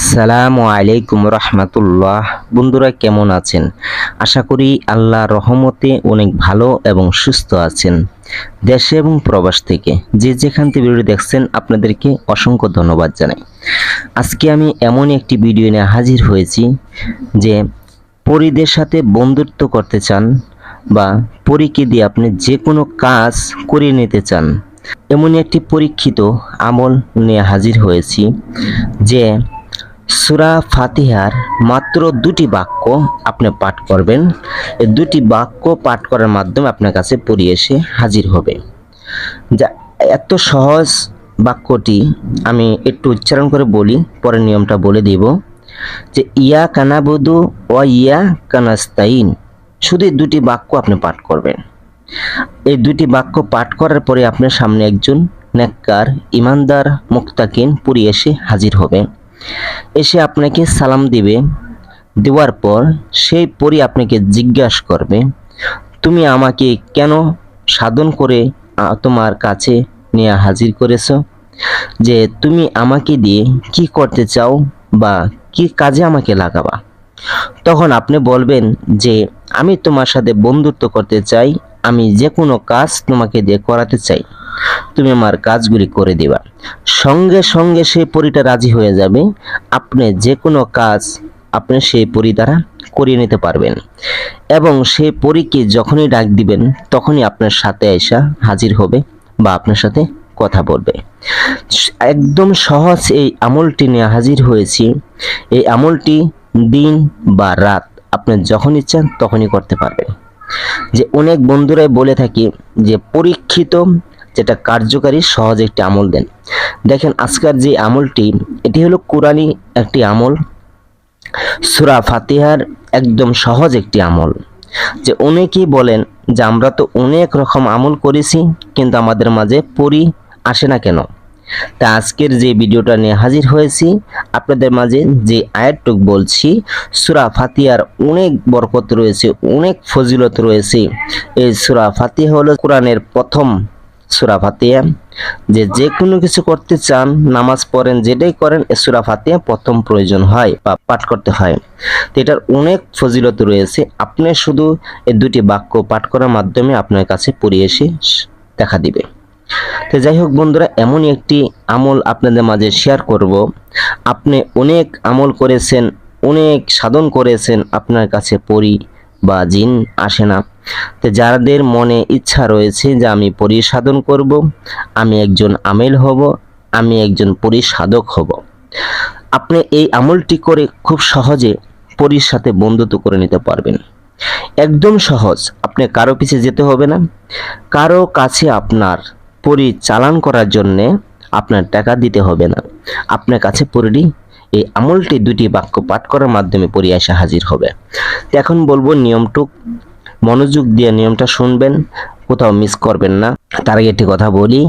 আসসালামু আলাইকুম রহমতুল্লাহ। বন্ধুরা কেমন আছেন? আশা করি আল্লাহ রহমতে অনেক ভালো এবং সুস্থ আছেন। দেশে এবং প্রবাস থেকে যে যেখান থেকে ভিডিও দেখছেন আপনাদেরকে অসংখ্য ধন্যবাদ জানাই। আজকে আমি এমন একটি ভিডিও নিয়ে হাজির হয়েছি যে পরীদের সাথে বন্ধুত্ব করতে চান বা পরীকে দিয়ে আপনি যে কোনো কাজ করিয়ে নিতে চান, এমনই একটি পরীক্ষিত আমল নিয়ে হাজির হয়েছি যে সূরা ফাতিহার মাত্র দুটি বাক্য আপনি পাঠ করবেন। এই দুটি বাক্য পাঠ করার মাধ্যমে আপনার কাছে পড়ে এসে হাজির হবে। যা এত সহজ বাক্যটি আমি একটু উচ্চারণ করে বলি, পরে নিয়মটা বলে দিব। যে ইয়া কানাবুদু ও ইয়া কানাস্তাইন, শুধু এই দুটি বাক্য আপনি পাঠ করবেন। এই দুটি বাক্য পাঠ করার পরে আপনার সামনে একজন নেককার ইমানদার মুত্তাকিন পড়ে এসে হাজির হবে। এসে আপনাকে সালাম দিবে। দেওয়ার পর সেই পরি আপনাকে জিজ্ঞাসা করবে, তুমি আমাকে কেন সাধন করে তোমার কাছে নিয়ে হাজির করেছো? যে তুমি আমাকে দিয়ে কি করতে চাও বা কি কাজে আমাকে লাগাবা? তখন আপনি বলবেন যে আমি তোমার সাথে বন্ধুত্ব করতে চাই, আমি যে কোনো কাজ তোমাকে দিয়ে করাতে চাই, তুমি আমার কাজগুলি করে দিবা। সঙ্গে সঙ্গে সেই পরীটা রাজি হয়ে যাবে। আপনি যে কোনো কাজ আপনি সেই পরী দ্বারা করিয়ে নিতে পারবেন এবং সেই পরীকে যখনই ডাক দিবেন তখনই আপনার সাথে এসে হাজির হবে বা আপনার সাথে কথা বলবে। একদম সহজ এই আমলটি নিয়ে হাজির হয়েছি। এই আমলটি দিন বা রাত আপনি যখন ইচ্ছেন তখনই করতে পারবেন। যে অনেক বন্ধুরাই বলে থাকি যে পরীক্ষিত যেটা কার্যকারী সহজ একটি আমল দেন। দেখেন আজকের যে আমলটি, এটি হলো কোরআনী একটি আমল, সূরা ফাতিহার একদম সহজ একটি আমল। যে অনেকেই বলেন যে আমরা তো অনেক রকম আমল করেছি কিন্তু আমাদের মাঝে পরি আসে না কেন? তা আজকের যে ভিডিওটা নিয়ে হাজির হয়েছি আপনাদের মাঝে যে আয়াতটুক বলছি, সূরা ফাতিহার অনেক বরকত রয়েছে, অনেক ফজিলত রয়েছে। এই সূরা ফাতিহা হলো কোরআনের প্রথম সূরা ফাতিহা। যে কোনো কিছু করতে চান, নামাজ পড়েন, যেটাই করেন এই সূরা ফাতিহা প্রথম প্রয়োজন হয় বা পাঠ করতে হয়। তো এটার অনেক ফজিলত রয়েছে। আপনি শুধু এই দুটি বাক্য পাঠ করার মাধ্যমে আপনার কাছে পড়ে এসে দেখা দিবে। তো যাই হোক বন্ধুরা, এমনই একটি আমল আপনাদের মাঝে শেয়ার করব। আপনি অনেক আমল করেছেন, অনেক সাধন করেছেন, আপনার কাছে পরি বা জিন আসে না। তো যাদের মনে ইচ্ছা রয়েছে যে আমি পরি সাধন করব, আমি একজন আমেল হব, আমি একজন পরি সাধক হব, আপনি এই আমলটি করে খুব সহজে পরির সাথে বন্ধুত্ব করে নিতে পারবেন। একদম সহজ, আপনি কারো পিছে যেতে হবে না, কারো কাছে আপনার পরি চালান করার জন্যে আপনার টাকা দিতে হবে না। আপনার কাছে পরিটি এই আমলটি দুটি বাক্য পাঠ করার মাধ্যমে পরি এসে হাজির হবে। এখন বলবো নিয়মটুক মনোযোগ দিয়ে নিয়মটা শুনবেন, কোথাও মিস করবেন না। তার আগে একটি কথা বলি,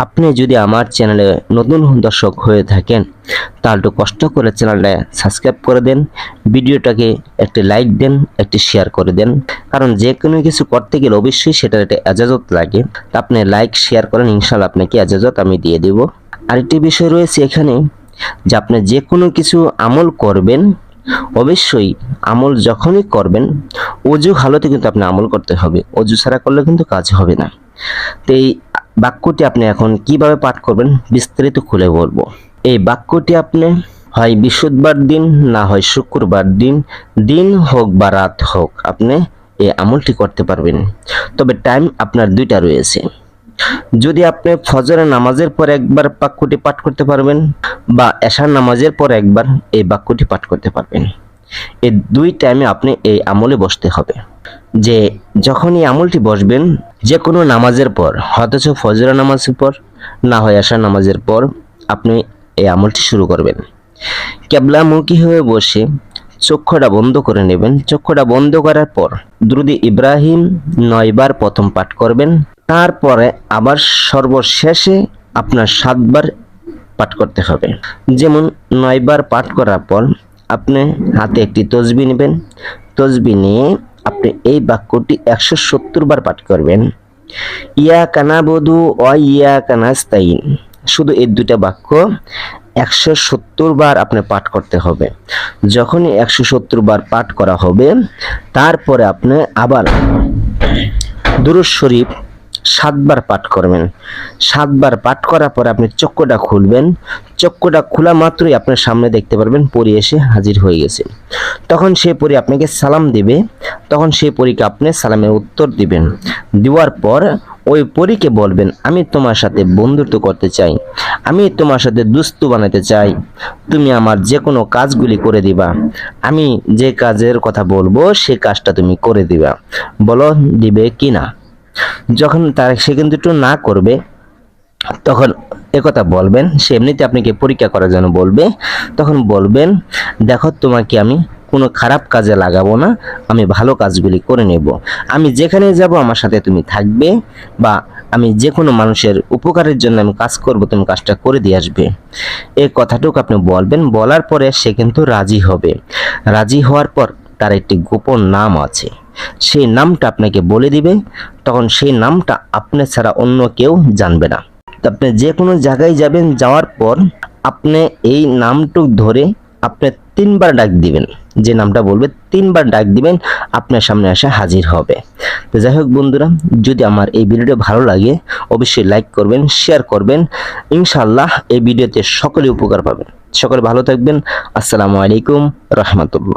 আপনি যদি আমার চ্যানেলে নতুন দর্শক হয়ে থাকেন তাহলে একটু কষ্ট করে চ্যানেলটা সাবস্ক্রাইব করে দেন, ভিডিওটাকে একটি লাইক দেন, একটি শেয়ার করে দেন। কারণ যে কোনো কিছু করতে গেলে অবশ্যই সেটার একটা এজাজত লাগে। তা আপনি লাইক শেয়ার করেন, ইনশাল্লাহ আপনাকে এজাজত আমি দিয়ে দেব। আরেকটি বিষয় রয়েছে এখানে যে আপনি যে কোনো কিছু আমল করবেন, অবশ্যই আমল যখনই করবেন অজু হালতে কিন্তু আপনি আমল করতে হবে, অজু ছাড়া করলে কিন্তু কাজ হবে না। তো এই বাক্যটি আপনি এখন কিভাবে পাঠ করবেন বিস্তারিত খুলে বলবো। এই বাক্যটি আপনি হয় বৃহস্পতিবার দিন না হয় শুক্রবার দিন, দিন হোক বা রাত হোক, আপনি এই আমলটি করতে পারবেন। তবে টাইম আপনার দুইটা রয়েছে। যদি আপনি ফজরের নামাজের পর একবার বাক্যটি পাঠ করতে পারবেন বা এশার নামাজের পর একবার এই বাক্যটি পাঠ করতে পারবেন। এই দুই টাইমে আপনি এই আমলে বসতে হবে। যে যখন এই আমলটি বসবেন যে কোনো নামাজের পর, অথচ ফজরের নামাজের পর না হয় এশার নামাজের পর, আপনি এই আমলটি শুরু করবেন। কিবলামুখী হয়ে বসে চক্ষুটা বন্ধ করে নেবেন। চক্ষুটা বন্ধ করার পর দুরূদে ইব্রাহিম 9 বার প্রথম পাঠ করবেন। তারপরে আবার সর্বশেষে আপনার 7 বার পাঠ করতে হবে। যেমন 9 বার পাঠ করার পর আপনি হাতে একটি তসবিহ নেবেন। তসবিহ নিয়ে আপনি এই বাক্যটি 170 বার পাঠ করবেন। ইয়া কানাবুদু ওয়া ইয়া কানাস্তাইন, শুধু এই দুইটা বাক্য 170 বার আপনি পাঠ করতে হবে। যখনই 170 বার পাঠ করা হবে, তারপরে আপনি আবার দুরূদ শরীফ 7 বার পাঠ করবেন। 7 বার পাঠ করার পরে আপনি চক্ষুটা খুলবেন। চক্ষুটা খোলা মাত্রই আপনার সামনে দেখতে পারবেন পরী এসে হাজির হয়ে গেছে। তখন সেই পরী আপনাকে সালাম দিবে। তখন সেই পরীকে আপনি সালামের উত্তর দিবেন। দেওয়ার পর ওই পরীকে বলবেন, আমি তোমার সাথে বন্ধুত্ব করতে চাই, আমি তোমার সাথে দুস্তু বানাতে চাই, তুমি আমার যে কোনো কাজগুলি করে দিবা, আমি যে কাজের কথা বলবো সে কাজটা তুমি করে দিবা, বলো দিবে কি না। যখন সে কিন্তু একটু না করবে, তখন একথা বলবেন, সে এমনিতে আপনাকে পরীক্ষা করার জন্য বলবে, তখন বলবেন, দেখো তোমাকে আমি কোনো খারাপ কাজে লাগাবো না, আমি ভালো কাজগুলি করে নেব, আমি যেখানে যাব আমার সাথে তুমি থাকবে, বা আমি যে কোনো মানুষের উপকারের জন্য আমি কাজ করব, তুমি কাজটা করে দিয়ে আসবে। এই কথাটুকু আপনি বলবেন। বলার পরে সে কিন্তু রাজি হবে। রাজি হওয়ার পর তার একটি গোপন নাম আছে, সেই নামটা আপনাকে বলে দিবে। তখন সেই নামটা আপনি ছাড়া অন্য কেউ জানবে না। তো আপনি যে কোনো জায়গায় যাবেন, যাওয়ার পর আপনি এই নামটুক ধরে আপনি 3 বার ডাক দিবেন। যে নামটা বলবে 3 বার ডাক দিবেন, আপনার সামনে এসে হাজির হবে। তো যাই হোক বন্ধুরা, যদি আমার এই ভিডিওটা ভালো লাগে অবশ্যই লাইক করবেন, শেয়ার করবেন। ইনশাআল্লাহ এই ভিডিওতে সকলে উপকার পাবেন। সকলে ভালো থাকবেন। আসসালামু আলাইকুম রহমতুল্লাহ।